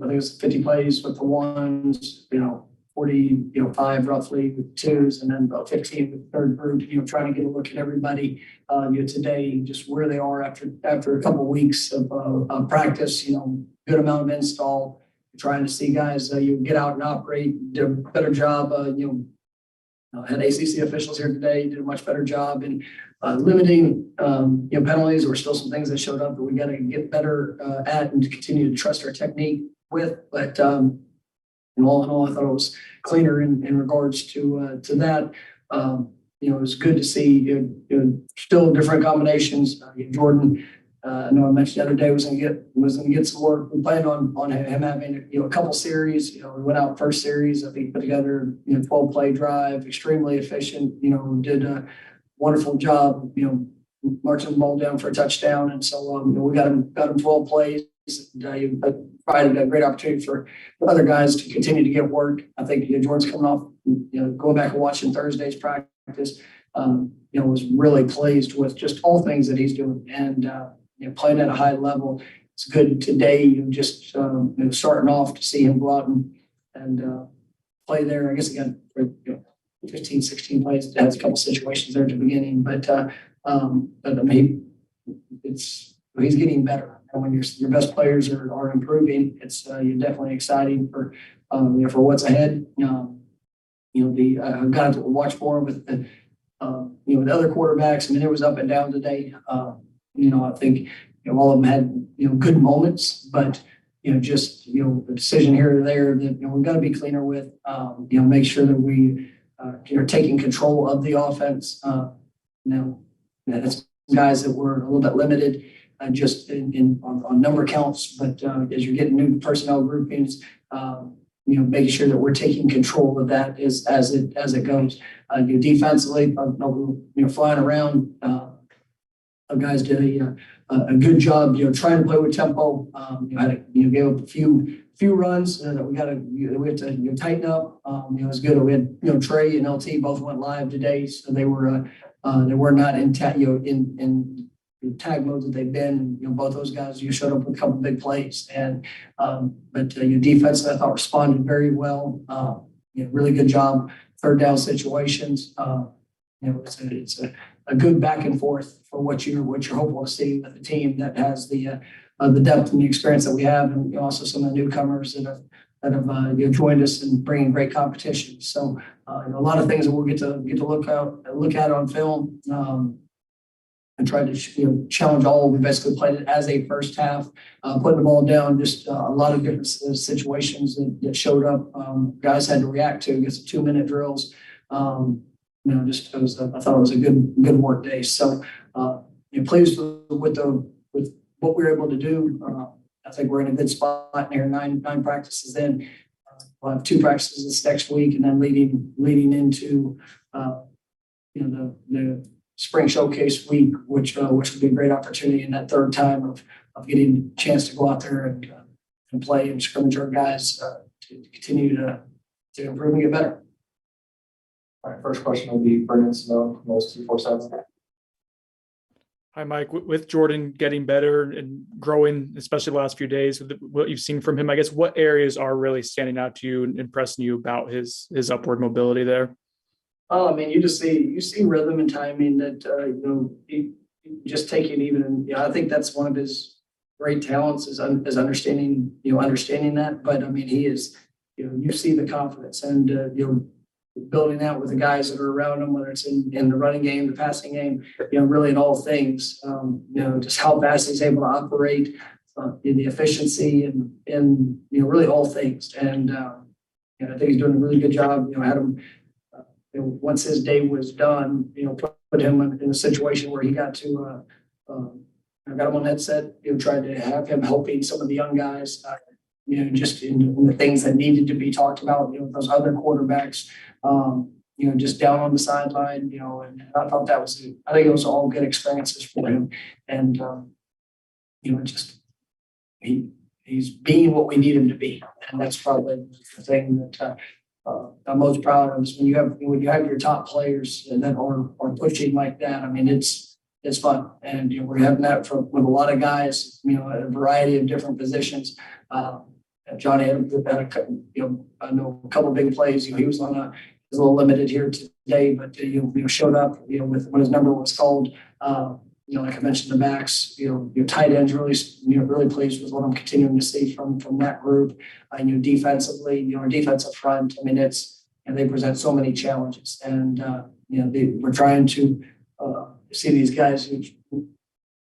think it was 50 plays with the ones, 45 roughly with twos, and then about 15 with the third group, trying to get a look at everybody, today, just where they are after a couple of weeks of practice, good amount of install, trying to see guys, get out and operate, do a better job, had ACC officials here today, did a much better job in limiting, penalties. There were still some things that showed up that we got to get better at and to continue to trust our technique with. But all in all, I thought it was cleaner in regards to that. It was good to see still different combinations. Jordan, I know I mentioned the other day was going to get some work. We planned on him having a couple series. We went out first series. I think put together 12 play drive, extremely efficient. Did a wonderful job. Marching the ball down for a touchdown, and so we got him 12 plays. Provided a great opportunity for other guys to continue to get work. I think Jordan's coming off, going back and watching Thursday's practice. Was really pleased with just all things that he's doing and playing at a high level. It's good today, just starting off to see him go out and play there. I guess again for 15, 16 plays. It has a couple situations there at the beginning, but I mean, he's getting better. And when your best players are improving, it's you're definitely exciting for what's ahead. I've got to watch more with the other quarterbacks. I mean, it was up and down today. I think all of them had good moments, but just a decision here or there that we've got to be cleaner with. Make sure that we are taking control of the offense. That's guys that were a little bit limited. Just on number counts, but as you're getting new personnel groupings, making sure that we're taking control of that as it goes. Defensively, flying around, guys did a good job, trying to play with tempo. Gave up a few runs that we have to tighten up. It was good. We had Trey and LT both went live today, so they were not in tag modes that they've been. Both those guys showed up with a couple big plays, and but your defense I thought responded very well. Really good job third down situations. It's a good back and forth for what you're hopeful to see with a team that has the depth and the experience that we have, and also some of the newcomers that have joined us and bringing great competition. So a lot of things that we'll get to look at on film. And tried to challenge all. We basically played it as a first half, putting the ball down. Just a lot of different situations that showed up. Guys had to react to. Get some 2-minute drills. I thought it was a good work day. So pleased with what we were able to do. I think we're in a good spot here. Nine practices in. We'll have 2 practices this next week, and then leading into the spring showcase week, which would be a great opportunity in that third time of getting a chance to go out there and play and scrimmage our guys to continue to improve and get better. All right, first question will be Brendan Snow, Noles 247. Hi, Mike. With Jordan getting better and growing, especially the last few days, with what you've seen from him, I guess what areas are really standing out to you and impressing you about his upward mobility there? Oh, I mean, you see rhythm and timing that he just taking even. And I think that's one of his great talents is understanding that. But I mean, he is you see the confidence and building out with the guys that are around him, whether it's in the running game, the passing game, really in all things. Just how fast he's able to operate, in the efficiency and really all things. And I think he's doing a really good job. Had him. Once his day was done, put him in a situation where he got to, I got him on headset, tried to have him helping some of the young guys, just in the things that needed to be talked about, those other quarterbacks, just down on the sideline, and I thought I think it was all good experiences for him. And, he's being what we need him to be. And that's probably the thing that, I'm most proud of is when you have your top players that are pushing like that. I mean, it's fun, and we're having that with a lot of guys, at a variety of different positions. Johnny had I know a couple of big plays. He was on he's a little limited here today, but showed up. With when his number was called. Like I mentioned, the backs. Your tight ends really. Really pleased with what I'm continuing to see from that group. Defensively, our defensive front. I mean, they present so many challenges, and we're trying to see these guys who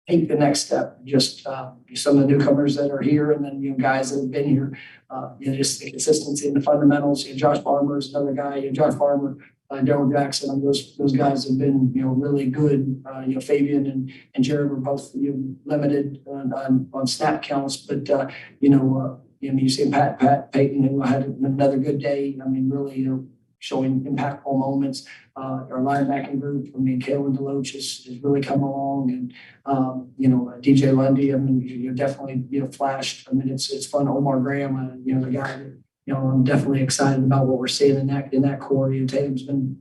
take the next step. Just some of the newcomers that are here, and then guys that have been here. Just the consistency in the fundamentals. Josh Farmer is another guy. Josh Farmer, Daryl Jackson, and those guys have been really good. Fabian and Jared were both limited on snap counts, but you see Pat Payton, who had another good day. I mean, really showing impactful moments. Our linebacking group, Kalen DeLoach has really come along, and DJ Lundy. I mean, you definitely flashed. I mean, it's fun. Omar Graham, the guy that I'm definitely excited about what we're seeing in that core. Tatum's been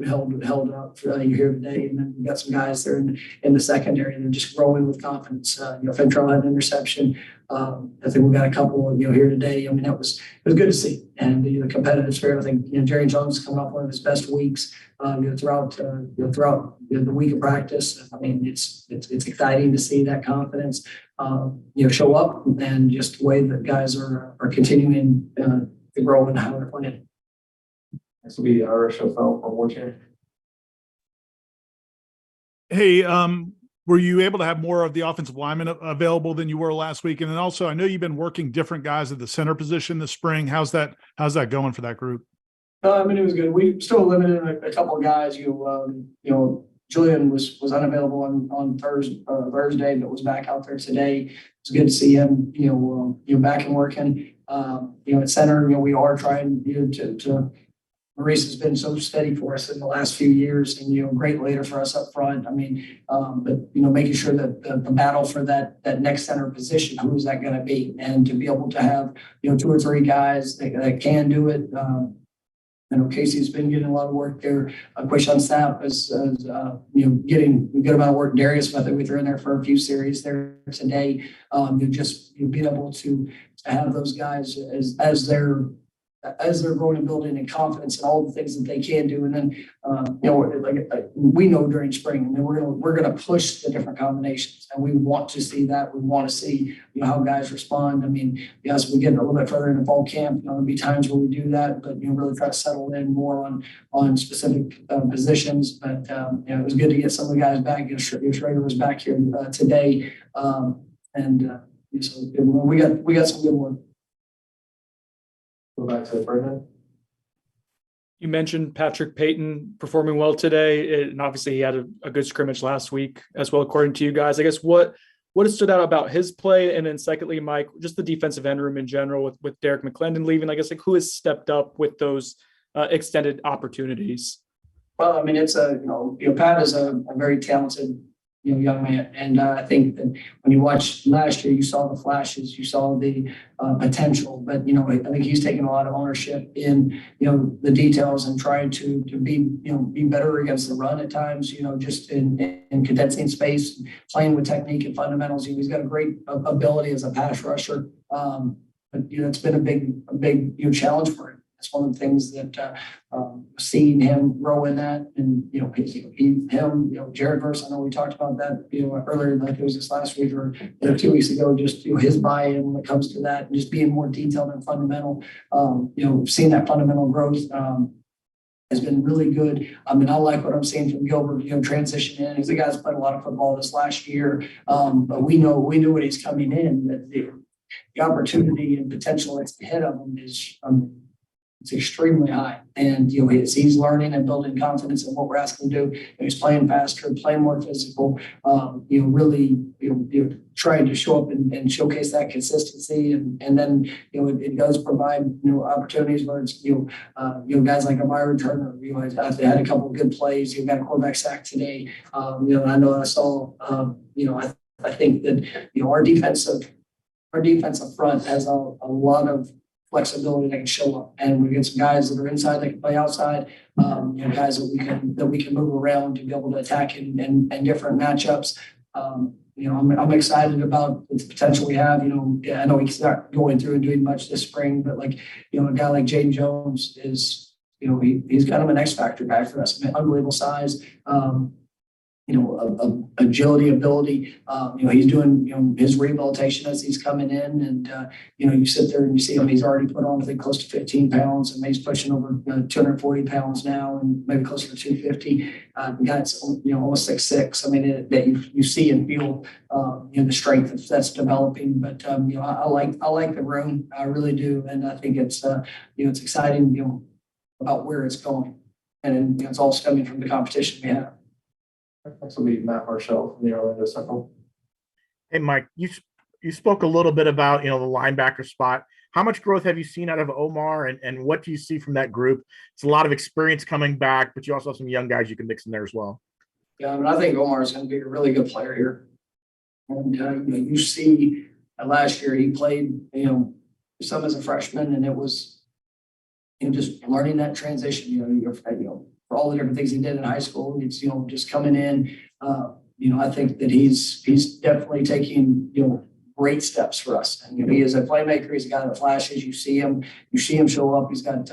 held up for you here today, and then we've got some guys there in the secondary that are just growing with confidence. Fentrell had an interception. I think we got a couple here today. I mean, it was good to see, and the competitive spirit. I think Jerry Jones is coming off one of his best weeks throughout the week of practice. I mean, it's exciting to see that confidence show up, and just the way that guys are continuing to grow and how they're playing. This will be our show fell for Warchant. Hey, were you able to have more of the offensive linemen available than you were last week? And then also, I know you've been working different guys at the center position this spring. How's that going for that group? I mean, it was good. We still limited a couple of guys. Julian was unavailable on Thursday, but was back out there today. It's good to see him, back and working. At center, we are trying to. Maurice has been so steady for us in the last few years, and great leader for us up front. I mean, but making sure that the battle for that next center position, who is that going to be, and to be able to have 2 or 3 guys that can do it. I know Casey's been getting a lot of work there. Quishon Sapp is getting a good amount of work. Darius, I think we threw in there for a few series there today. Being able to have those guys as they're growing and building and confidence in all the things that they can do. And then, we know during spring, and then we're gonna push the different combinations, and we want to see that. We want to see, how guys respond. I mean, yes, we get a little bit further into fall camp, there'll be times where we do that, but, really try to settle in more on specific positions. But, it was good to get some of the guys back. Schrader was back here today. So we got some good work. Go back to Brendan. You mentioned Patrick Payton performing well today, and obviously he had a good scrimmage last week as well, according to you guys. I guess what has stood out about his play, and then secondly, Mike, just the defensive end room in general with Derek McClendon leaving. I guess who has stepped up with those extended opportunities? Well, I mean, it's Pat is a very talented young man, and I think that when you watched last year, you saw the flashes, you saw the potential, but I think he's taking a lot of ownership in the details and trying to be better against the run at times. Just in condensing space, playing with technique and fundamentals. He's got a great ability as a pass rusher, but it's been a big challenge for him. It's one of the things that seeing him grow in that, and Jared Verse. I know we talked about that earlier, like it was this last week or 2 weeks ago. Just his buy-in when it comes to that, and just being more detailed and fundamental. Seeing that fundamental growth has been really good. I mean, I like what I'm seeing from Gilbert. Transition in. He's a guy that's played a lot of football this last year, but we knew when he's coming in that the opportunity and potential that's ahead of him is. It's extremely high, and he's learning and building confidence in what we're asking him to do. He's playing faster, playing more physical. Really, trying to show up and showcase that consistency, and then it does provide opportunities where it's guys like a Myron Turner. They had a couple of good plays. Got a quarterback sack today. I know I saw. I think that our defensive front has a lot of flexibility that can show up, and we get some guys that are inside that can play outside. Guys that we can move around to be able to attack in different matchups. I'm excited about the potential we have. I know he's not going through and doing much this spring, but like, a guy like Jaden Jones is, he's kind of an X factor guy for us. I mean, unbelievable size. Agility, ability. He's doing, his rehabilitation as he's coming in, and you sit there and you see him. He's already put on, I think, close to 15 pounds, and he's pushing over 240 pounds now, and maybe closer to 250. The guy's almost 6'6". I mean, that you see and feel the strength that's developing. But I like the room. I really do, and I think it's it's exciting about where it's going, and it's all stemming from the competition we have. Next will be Matt Marshall from the Orlando Central. Hey, Mike, you spoke a little bit about, the linebacker spot. How much growth have you seen out of Omar, and what do you see from that group? It's a lot of experience coming back, but you also have some young guys you can mix in there as well. Yeah, I mean, I think Omar is going to be a really good player here. And, you see last year he played, some as a freshman, and it was, just learning that transition, for all the different things he did in high school. It's, just coming in, I think that he's definitely taking, great steps for us. And, he is a playmaker. He's a guy that flashes. You see him show up. He's got,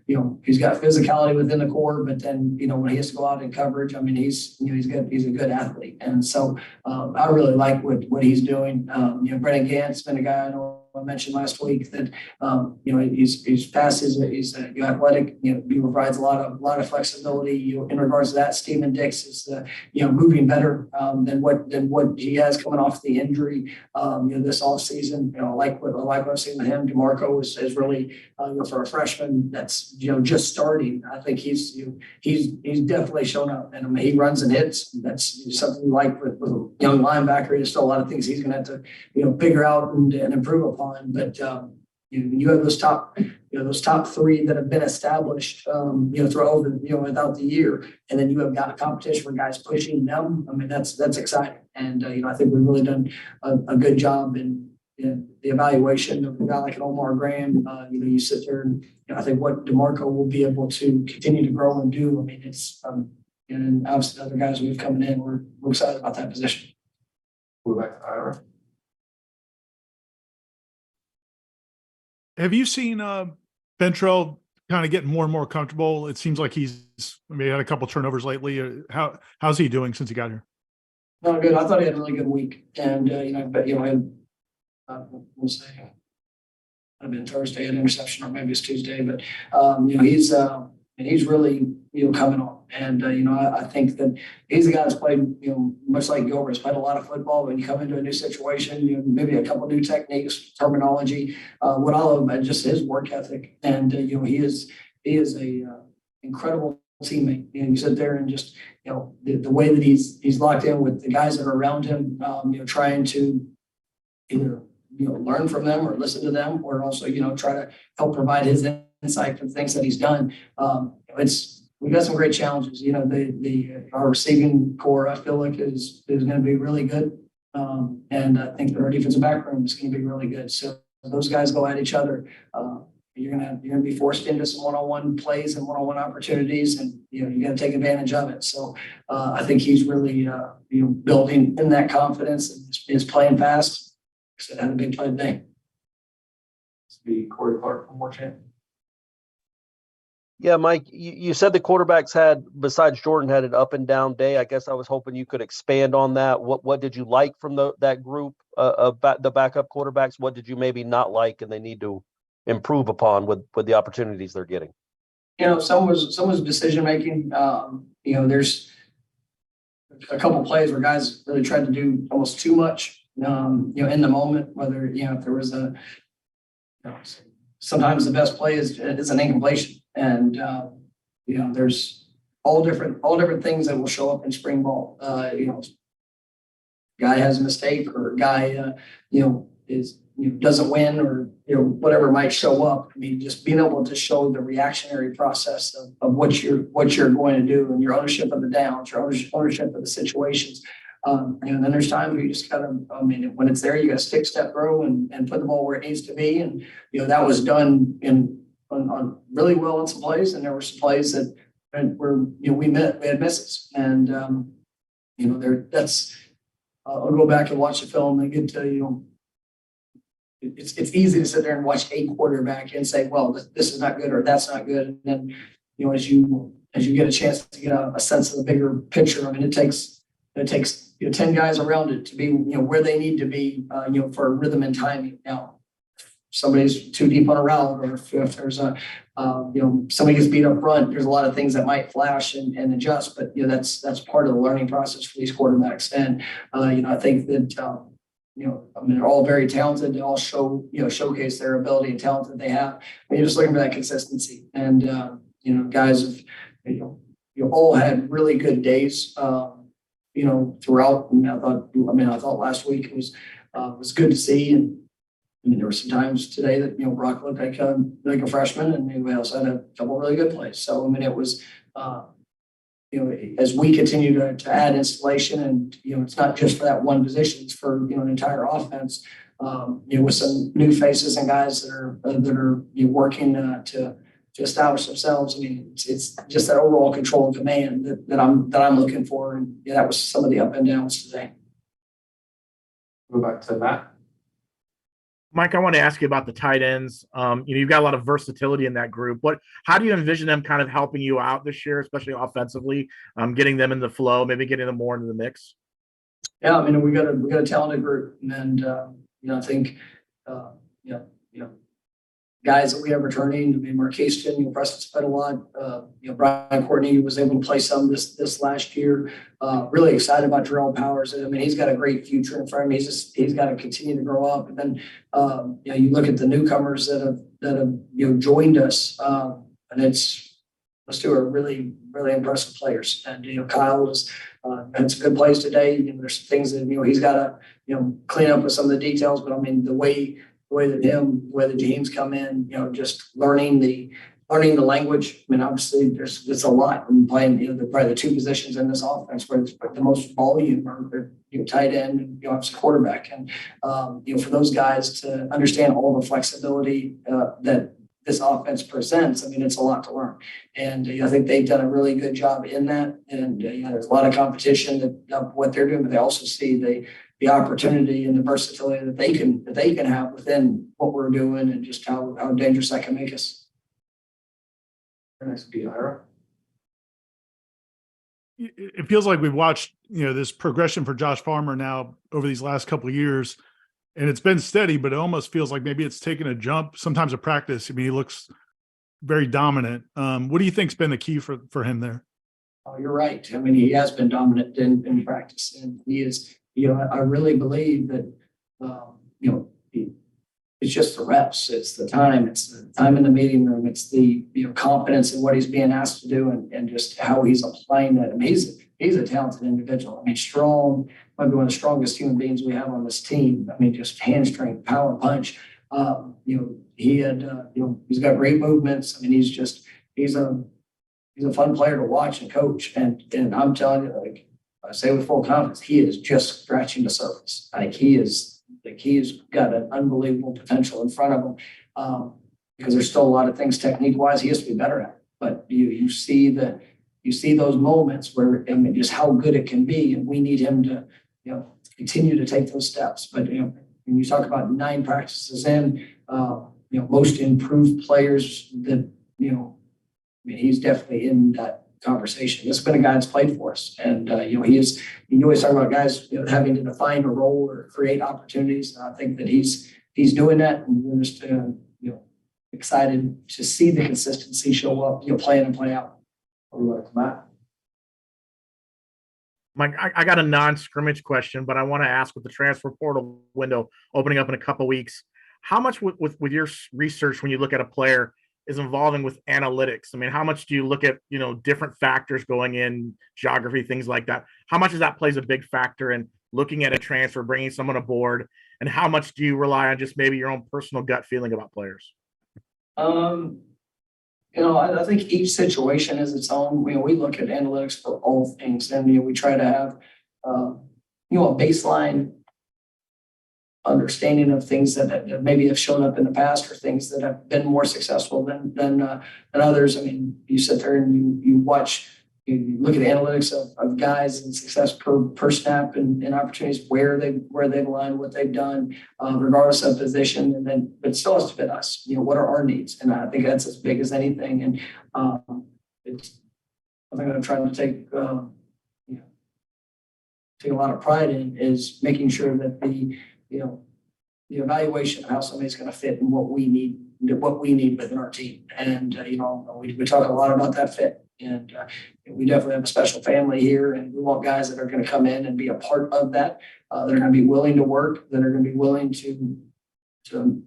he's got physicality within the core, but then, when he has to go out in coverage, I mean, he's a good athlete. And so, I really like what he's doing. Brennan Gant's been a guy I mentioned last week that, he's fast, he's athletic, he provides a lot of flexibility, in regards to that. Steven Dix is, moving better, than what he has coming off the injury, this off season. I like what I've seen with him. DeMarco is really, for a freshman that's, just starting. I think he's definitely shown up, and I mean, he runs and hits. That's something you like with a young linebacker. There's still a lot of things he's going to have to, figure out and improve upon. But you have those top three that have been established, throughout without the year, and then you have got a competition where guys pushing them. I mean, that's exciting, and I think we've really done a good job in the evaluation of a guy like an Omar Graham. You sit there and I think what DeMarco will be able to continue to grow and do. I mean, it's and obviously the other guys we've coming in, we're excited about that position. Move back to Ira. Have you seen Ventrell kind of getting more and more comfortable? It seems like he had a couple turnovers lately. How's he doing since he got here? No, good. I thought he had a really good week, and we'll say I've been Thursday at interception, or maybe it's Tuesday, but he's really coming on, and I think that he's a guy that's played much like Gilbert, has played a lot of football. When you come into a new situation, maybe a couple new techniques, terminology. What I love about just his work ethic, and he is a incredible teammate. You sit there and just the way that he's locked in with the guys that are around him, trying to either learn from them or listen to them, or also try to help provide his insight for things that he's done. We've got some great challenges. Our receiving core, I feel like is going to be really good, and I think that our defensive back room is going to be really good. So those guys go at each other. You're gonna be forced into some one-on-one plays and one-on-one opportunities, and you got to take advantage of it. So I think he's really building in that confidence and is playing fast. So had a big play today. This will be Corey Clark from Warchant. Yeah, Mike, you said the quarterbacks besides Jordan, had an up and down day. I guess I was hoping you could expand on that. What did you like from that group of the backup quarterbacks? What did you maybe not like and they need to improve upon with the opportunities they're getting? Some was decision making. There's a couple of plays where guys really tried to do almost too much. In the moment, whether if there was sometimes the best play is an incompletion, and there's all different things that will show up in spring ball. Guy has a mistake, or guy doesn't win, or whatever might show up. I mean, just being able to show the reactionary process of what you're going to do, and your ownership of the downs, your ownership of the situations. And then there's times where you just gotta, when it's there, you gotta stick, step, throw, and put the ball where it needs to be. And that was done on really well in some plays, and there were some plays that were we had misses, and that's I'll go back and watch the film and get to, it's easy to sit there and watch a quarterback and say, well, this is not good or that's not good. And then, as you get a chance to get a sense of the bigger picture, I mean, it takes 10 guys around it to be, where they need to be, for rhythm and timing. Now, if somebody's too deep on a route, or if there's somebody gets beat up front, there's a lot of things that might flash and adjust, but, that's part of the learning process for these quarterbacks. And, I think that, they're all very talented. They all showcase their ability and talent that they have. You're just looking for that consistency. And, guys have, all had really good days, throughout. And I thought last week it was good to see. And there were some times today that, Brock looked like a freshman, and we also had a couple of really good plays. So, it was, as we continue to add installation, and, it's not just for that one position, it's for, an entire offense, with some new faces and guys that are working to establish themselves. It's just that overall control and command that I'm looking for. And that was some of the up and downs today. Go back to Matt. Mike, I want to ask you about the tight ends. You've got a lot of versatility in that group. How do you envision them kind of helping you out this year, especially offensively, getting them in the flow, maybe getting them more into the mix? Yeah, we got a talented group, and I think guys that we have returning. Marquestion, Preston spent a lot. Brian Courtney was able to play some this last year. Really excited about Terrell Powers. He's got a great future in front of him. He's got to continue to grow up. And then you look at the newcomers that have joined us, and those two are really, really impressive players. And Kyle was had some good plays today. There's things that he's got to clean up with some of the details. But the way that James come in, just learning the language. Obviously it's a lot. I'm playing, probably the two positions in this offense where it's the most volume are tight end and obviously quarterback. And for those guys to understand all the flexibility that this offense presents, it's a lot to learn. And I think they've done a really good job in that. And there's a lot of competition of what they're doing, but they also see the opportunity and the versatility that they can have within what we're doing, and just how dangerous that can make us. Next would be Ira. It feels like we've watched, this progression for Josh Farmer now over these last couple of years, and it's been steady, but it almost feels like maybe it's taken a jump sometimes at practice. He looks very dominant. What do you think's been the key for him there? Oh, you're right. He has been dominant in practice, and he is. I really believe that, it's just the reps, it's the time in the meeting room, it's the confidence in what he's being asked to do, and just how he's applying that. He's a talented individual. Strong, might be one of the strongest human beings we have on this team. Just hand strength, power, punch. He had, he's got great movements. He's a fun player to watch and coach. And I'm telling you, I say with full confidence, he is just scratching the surface. He's got an unbelievable potential in front of him, because there's still a lot of things technique wise he has to be better at. But you see those moments where just how good it can be, and we need him to continue to take those steps. But when you talk about 9 practices in, most improved players that he's definitely in that conversation. This has been a guy that's played for us, and you always talk about guys having to define a role or create opportunities. And I think that he's doing that, and we're just excited to see the consistency show up, play in and play out. Matt. Mike, I got a non-scrimmage question, but I want to ask, with the transfer portal window opening up in a couple of weeks, how much with your research, when you look at a player, is involving with analytics? How much do you look at, different factors going in, geography, things like that? How much does that plays a big factor in looking at a transfer, bringing someone aboard? And how much do you rely on just maybe your own personal gut feeling about players? I think each situation is its own. We look at analytics for all things, and we try to have, a baseline understanding of things that maybe have shown up in the past, or things that have been more successful than others. You sit there and you watch you look at the analytics of guys and success per snap and opportunities where they've aligned, what they've done, regardless of position, and then but it still has to fit us. What are our needs? And I think that's as big as anything. And it's something I'm trying to take take a lot of pride in is making sure that the evaluation of how somebody's going to fit and what we need within our team. And we talk a lot about that fit. And we definitely have a special family here, and we want guys that are going to come in and be a part of that. That are going to be willing to work, that are going to be willing to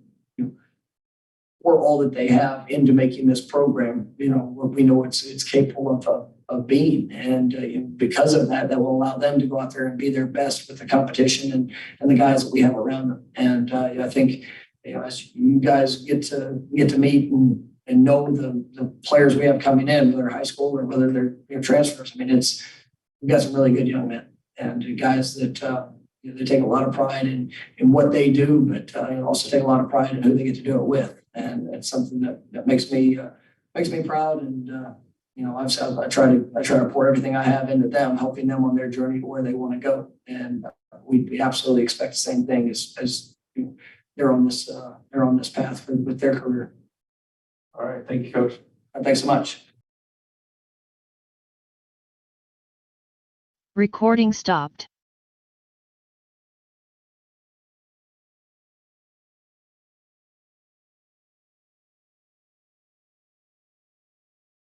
pour all that they have into making this program. What we know it's capable of being, and because of that, that will allow them to go out there and be their best with the competition and the guys that we have around them. And I think as you guys get to meet and know the players we have coming in, whether high school or whether they're transfers. I mean, we've got some really good young men and guys that they take a lot of pride in what they do, but also take a lot of pride in who they get to do it with. And it's something that makes me proud. And I try to pour everything I have into them, helping them on their journey to where they want to go. And we absolutely expect the same thing as they're on this path with their career. All right, thank you, Coach. Thanks so much. Recording stopped.